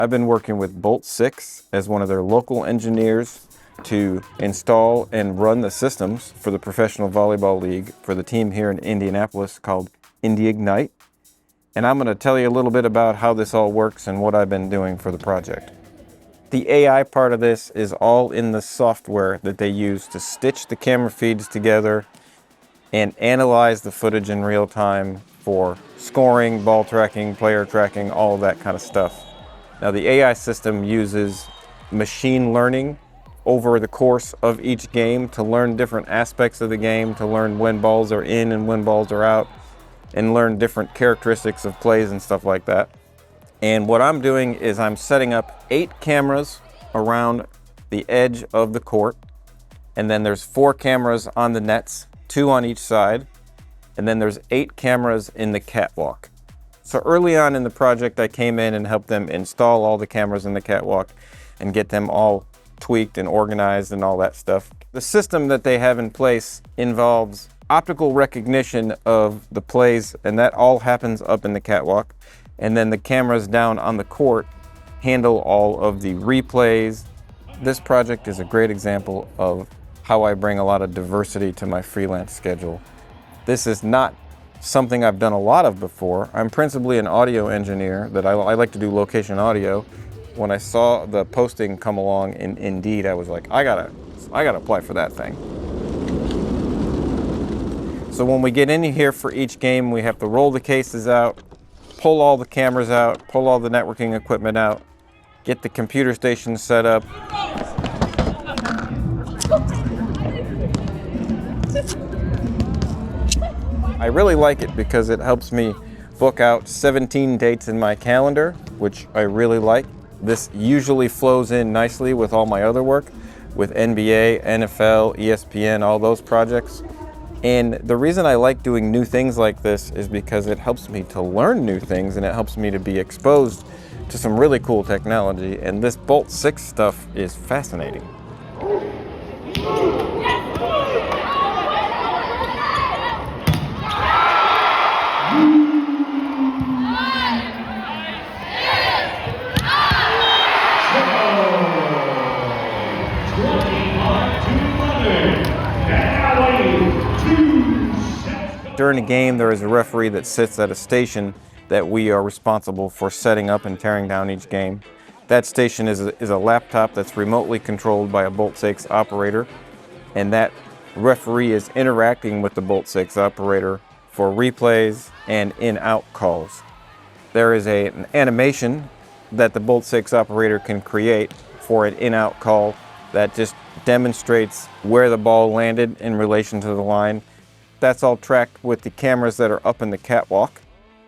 I've been working with Bolt6 as one of their local engineers to install and run the systems for the Professional Volleyball League for the team here in Indianapolis called Indy Ignite. And I'm going to tell you a little bit about how this all works and what I've been doing for the project. The AI part of this is all in the software that they use to stitch the camera feeds together and analyze the footage in real time for scoring, ball tracking, player tracking, all of that kind of stuff. Now the AI system uses machine learning over the course of each game to learn different aspects of the game, to learn when balls are in and when balls are out, and learn different characteristics of plays and stuff like that. And what I'm doing is I'm setting up 8 cameras around the edge of the court, and then there's 4 cameras on the nets, 2 on each side, and then there's 8 cameras in the catwalk. So early on in the project, I came in and helped them install all the cameras in the catwalk and get them all tweaked and organized and all that stuff. The system that they have in place involves optical recognition of the plays, and that all happens up in the catwalk. And then the cameras down on the court handle all of the replays. This project is a great example of how I bring a lot of diversity to my freelance schedule. This is not something I've done a lot of before. I'm principally an audio engineer that I like to do location audio. When I saw the posting come along in Indeed, I was like, I gotta apply for that thing. So when we get in here for each game, we have to roll the cases out, pull all the cameras out, pull all the networking equipment out, get the computer station set up. I really like it because it helps me book out 17 dates in my calendar, which I really like. This usually flows in nicely with all my other work, with NBA, NFL, ESPN, all those projects. And the reason I like doing new things like this is because it helps me to learn new things and it helps me to be exposed to some really cool technology. And this Bolt6 stuff is fascinating. During a game, there is a referee that sits at a station that we are responsible for setting up and tearing down each game. That station is a laptop that's remotely controlled by a Bolt6 operator, and that referee is interacting with the Bolt6 operator for replays and in-out calls. There is an animation that the Bolt6 operator can create for an in-out call that just demonstrates where the ball landed in relation to the line. That's all tracked with the cameras that are up in the catwalk.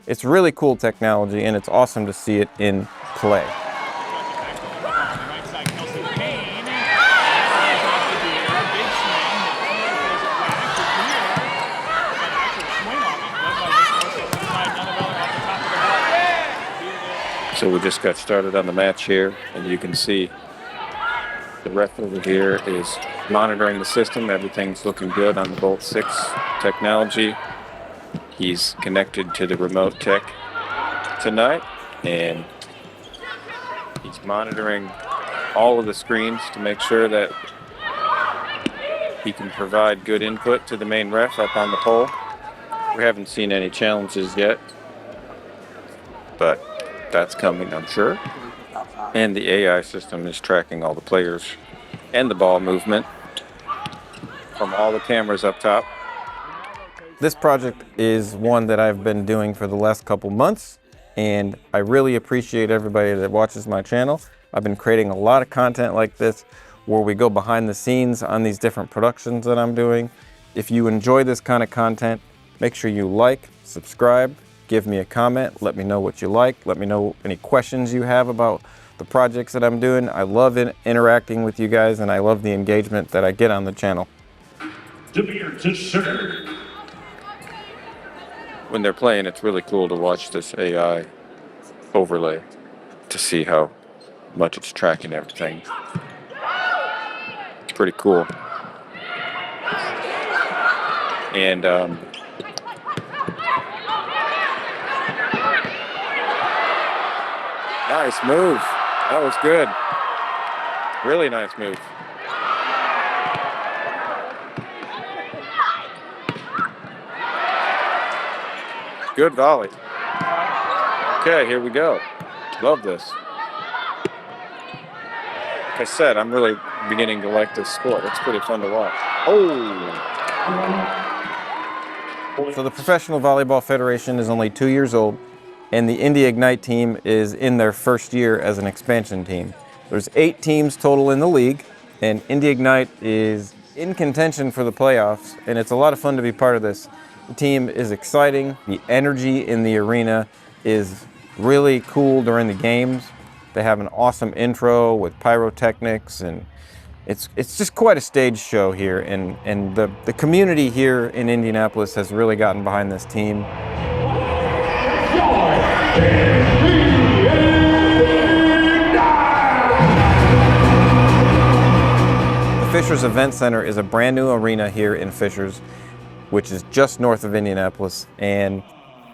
It's really cool technology and it's awesome to see it in play. So we just got started on the match here, and you can see the ref over here is monitoring the system. Everything's looking good on the Bolt6 technology. He's connected to the remote tech tonight, and he's monitoring all of the screens to make sure that he can provide good input to the main ref up on the pole. We haven't seen any challenges yet, but that's coming, I'm sure. And the AI system is tracking all the players and the ball movement from all the cameras up top. This project is one that I've been doing for the last couple months, and I really appreciate everybody that watches my channel. I've been creating a lot of content like this where we go behind the scenes on these different productions that I'm doing. If you enjoy this kind of content, make sure you like, subscribe, give me a comment, let me know what you like, let me know any questions you have about the projects that I'm doing. I love interacting with you guys, and I love the engagement that I get on the channel. To serve. When they're playing, it's really cool to watch this AI overlay to see how much it's tracking everything. It's pretty cool. And nice move. That was good. Really nice move. Good volley. Okay, here we go. Love this. Like I said, I'm really beginning to like this sport. It's pretty fun to watch. Oh! So the Professional Volleyball Federation is only 2 years old, and the Indy Ignite team is in their first year as an expansion team. There's 8 teams total in the league, and Indy Ignite is in contention for the playoffs, and it's a lot of fun to be part of this. The team is exciting. The energy in the arena is really cool during the games. They have an awesome intro with pyrotechnics, and it's just quite a stage show here, and the community here in Indianapolis has really gotten behind this team. The Fishers Event Center is a brand new arena here in Fishers, which is just north of Indianapolis, and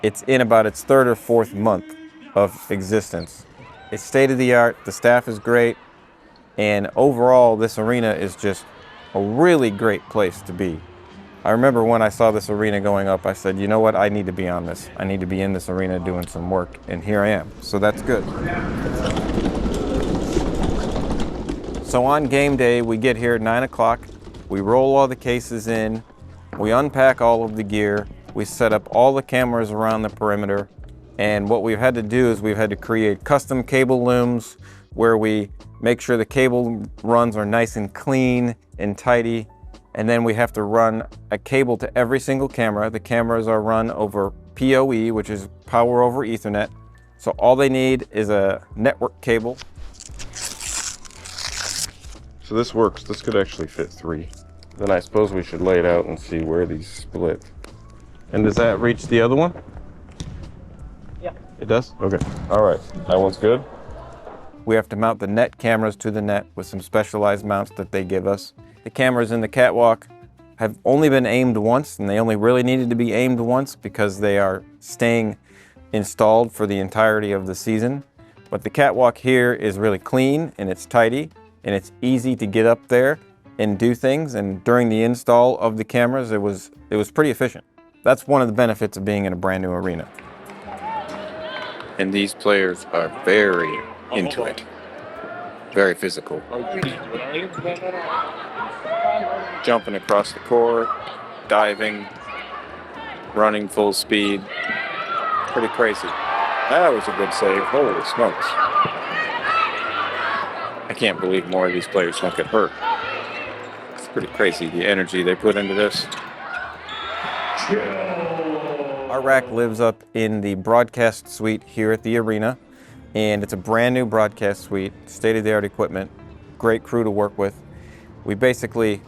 it's in about its 3rd or 4th month of existence. It's state-of-the-art, the staff is great, and overall this arena is just a really great place to be. I remember when I saw this arena going up, I said, you know what, I need to be on this. I need to be in this arena doing some work, and here I am, so that's good. So on game day, we get here at 9 o'clock, we roll all the cases in, we unpack all of the gear, we set up all the cameras around the perimeter, and what we've had to do is we've had to create custom cable looms where we make sure the cable runs are nice and clean and tidy, and then we have to run a cable to every single camera. The cameras are run over PoE, which is power over Ethernet, so all they need is a network cable. So this works. This could actually fit 3. Then I suppose we should lay it out and see where these split. And does that reach the other one? Yeah. It does? Okay. All right. That one's good. We have to mount the net cameras to the net with some specialized mounts that they give us. The cameras in the catwalk have only been aimed once, and they only really needed to be aimed once because they are staying installed for the entirety of the season. But the catwalk here is really clean, and it's tidy, and it's easy to get up there and do things. And during the install of the cameras, it was pretty efficient. That's one of the benefits of being in a brand new arena. And these players are very into it. Very physical. Jumping across the court, diving, running full speed. Pretty crazy. That was a good save. Holy smokes. I can't believe more of these players don't get hurt. It's pretty crazy, the energy they put into this. Our rack lives up in the broadcast suite here at the arena, and it's a brand new broadcast suite, state-of-the-art equipment, great crew to work with. We basically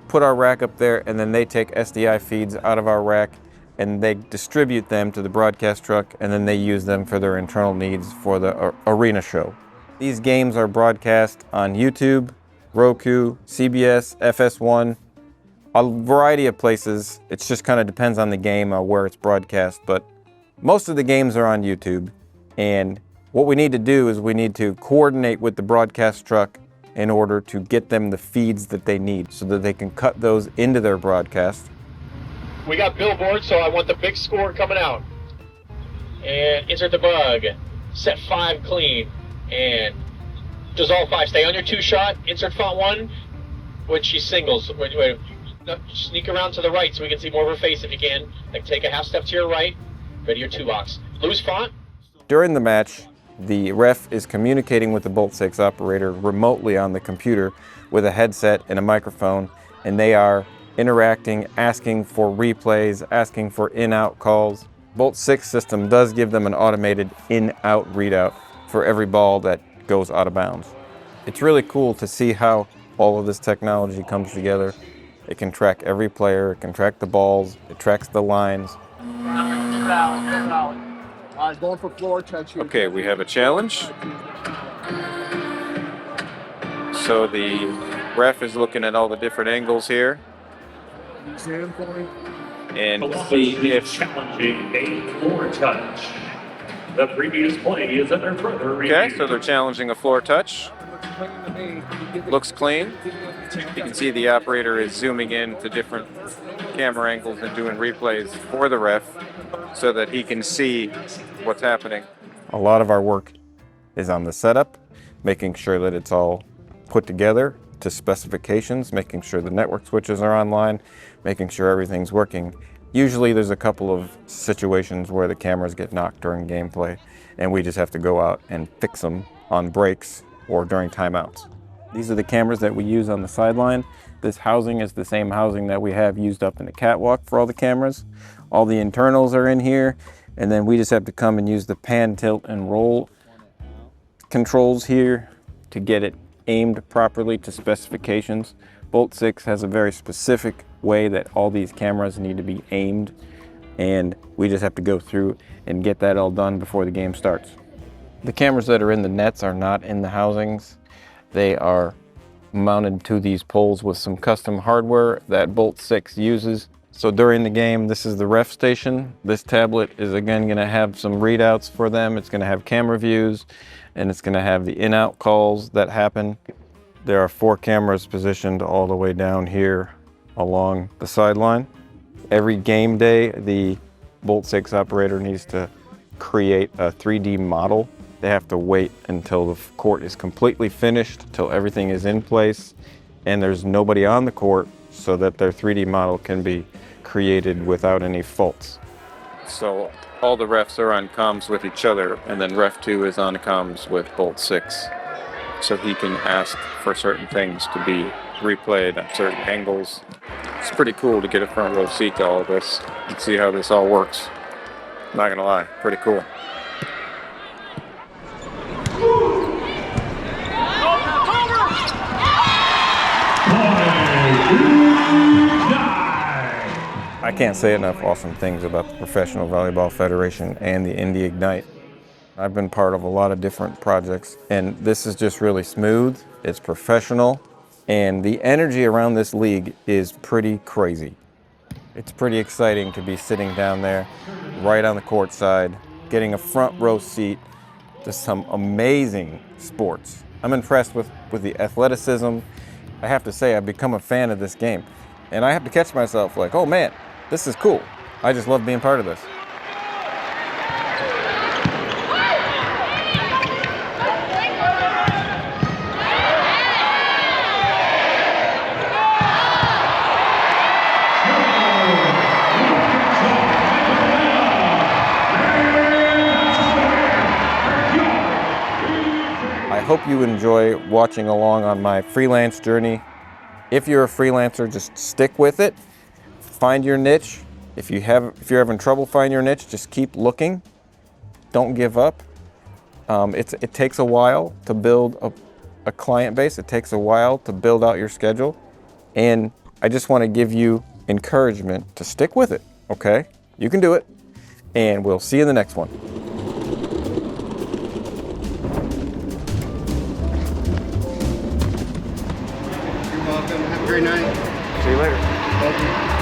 put our rack up there, and then they take SDI feeds out of our rack and they distribute them to the broadcast truck, and then they use them for their internal needs for the arena show. These games are broadcast on YouTube, Roku, CBS, FS1, a variety of places. It just kind of depends on the game where it's broadcast, but most of the games are on YouTube. And what we need to do is we need to coordinate with the broadcast truck in order to get them the feeds that they need so that they can cut those into their broadcast. We got billboards, so I want the big score coming out. And insert the bug. Set 5 clean. And dissolve 5. Stay on your 2 shot. Insert font 1 when she singles. Wait. No, sneak around to the right so we can see more of her face if you can. Like take a half step to your right. Go to your 2 box. Lose font. During the match, the ref is communicating with the Bolt6 operator remotely on the computer with a headset and a microphone, and they are interacting, asking for replays, asking for in-out calls. Bolt6 system does give them an automated in-out readout for every ball that goes out of bounds. It's really cool to see how all of this technology comes together. It can track every player, it can track the balls, it tracks the lines. Going for floor touch. Okay, we have a challenge. So the ref is looking at all the different angles here. And see if challenging a floor touch. The previous play is under further review. Okay, so they're challenging a floor touch. Looks clean. You can see the operator is zooming in to different camera angles and doing replays for the ref so that he can see what's happening. A lot of our work is on the setup, making sure that it's all put together to specifications, making sure the network switches are online, making sure everything's working. Usually there's a couple of situations where the cameras get knocked during gameplay, and we just have to go out and fix them on breaks or during timeouts. These are the cameras that we use on the sideline. This housing is the same housing that we have used up in the catwalk for all the cameras. All the internals are in here, and then we just have to come and use the pan, tilt, and roll controls here to get it aimed properly to specifications. Bolt6 has a very specific way that all these cameras need to be aimed, and we just have to go through and get that all done before the game starts. The cameras that are in the nets are not in the housings. They are mounted to these poles with some custom hardware that Bolt6 uses. So during the game, this is the ref station. This tablet is again going to have some readouts for them. It's going to have camera views, and it's going to have the in-out calls that happen. There are 4 cameras positioned all the way down here along the sideline. Every game day, the Bolt6 operator needs to create a 3D model. They have to wait until the court is completely finished, till everything is in place, and there's nobody on the court so that their 3D model can be created without any faults. So all the refs are on comms with each other, and then ref 2 is on comms with Bolt6. So he can ask for certain things to be replayed at certain angles. It's pretty cool to get a front row seat to all of this and see how this all works. Not gonna lie, pretty cool. I can't say enough awesome things about the Professional Volleyball Federation and the Indy Ignite. I've been part of a lot of different projects, and this is just really smooth. It's professional, and the energy around this league is pretty crazy. It's pretty exciting to be sitting down there, right on the court side, getting a front row seat to some amazing sports. I'm impressed with the athleticism. I have to say, I've become a fan of this game, and I have to catch myself like, oh man, this is cool. I just love being part of this. I hope you enjoy watching along on my freelance journey. If you're a freelancer, just stick with it. Find your niche. If you're having trouble finding your niche, just keep looking. Don't give up. It takes a while to build a client base. It takes a while to build out your schedule. And I just want to give you encouragement to stick with it, okay? You can do it. And we'll see you in the next one. You're welcome. Have a great night. See you later. Thank you.